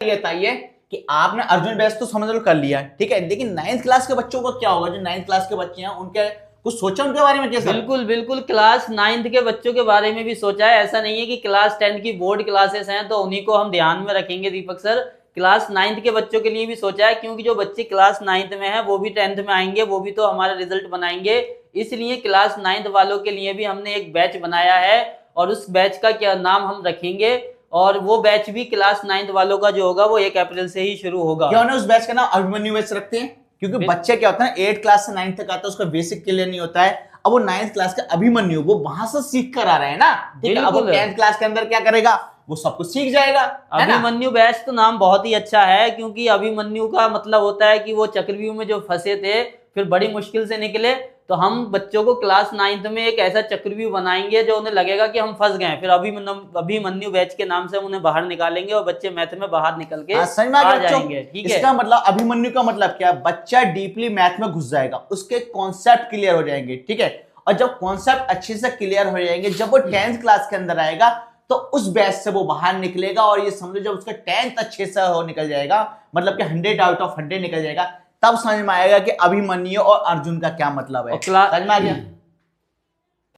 ये बताइए कि आपने अर्जुन बैच तो समझ लो कर लिया, ठीक है, लेकिन 9th क्लास के बच्चों का क्या होगा? जो 9th क्लास के बच्चे हैं उनके कुछ सोचा उनके बारे में? कैसा? बिल्कुल बिल्कुल, क्लास 9th के बच्चों के बारे में भी सोचा है। ऐसा नहीं है कि क्लास 10 की बोर्ड क्लासेस हैं तो उन्हीं को हम ध्यान में रखेंगे दीपक सर। क्लास 9th के बच्चों के लिए भी सोचा है, क्योंकि जो बच्चे क्लास 9th में हैं वो भी 10th में आएंगे, वो भी तो हमारा रिजल्ट बनाएंगे। इसलिए क्लास 9th वालों के लिए भी हमने एक बैच बनाया है और उस बैच का क्या नाम हम रखेंगे, और वो बैच भी क्लास 9th वालों का जो होगा वो 1 अप्रैल से ही शुरू होगा। क्यों ना उस बैच का नाम अभिमन्यु बैच रखते हैं? क्योंकि बच्चे क्या होता है, 8 क्लास से 9th तक आता है, उसका बेसिक क्लियर नहीं होता है। अब वो 9th क्लास का अभिमन्यु वो वहां से सीख कर आ रहे हैं ना, ठीक है। अब वो 10th क्लास के अंदर क्या करेगा, वो सब कुछ सीख जाएगा। अभिमन्यु बैच तो नाम बहुत ही अच्छा है, क्योंकि अभिमन्यु का मतलब होता है कि वो चक्रव्यूह में जो फंसे थे फिर बड़ी मुश्किल से निकले, तो हम बच्चों को क्लास 9th में एक ऐसा चक्रव्यूह बनाएंगे जो उन्हें लगेगा कि हम फंस गए, फिर अभिमन्यु बैच के नाम से हम उन्हें बाहर निकालेंगे और बच्चे मैथ में बाहर निकल के आ जाएंगे। ठीक है, इसका मतलब अभिमन्यु का मतलब क्या? बच्चा डीपली मैथ में घुस जाएगा, उसके कॉन्सेप्ट क्लियर हो जाएंगे, ठीक है। और जब कॉन्सेप्ट अच्छे से क्लियर हो जाएंगे, जब वो 10th क्लास के अंदर आएगा तो उस बैच से वो बाहर निकलेगा। और ये समझो जब उसका 10th अच्छे से हो निकल जाएगा, मतलब कि 100 आउट ऑफ 100 निकल जाएगा, तब समझ में आएगा कि अभिमन्यु और अर्जुन का क्या मतलब है। समझ में आ गया?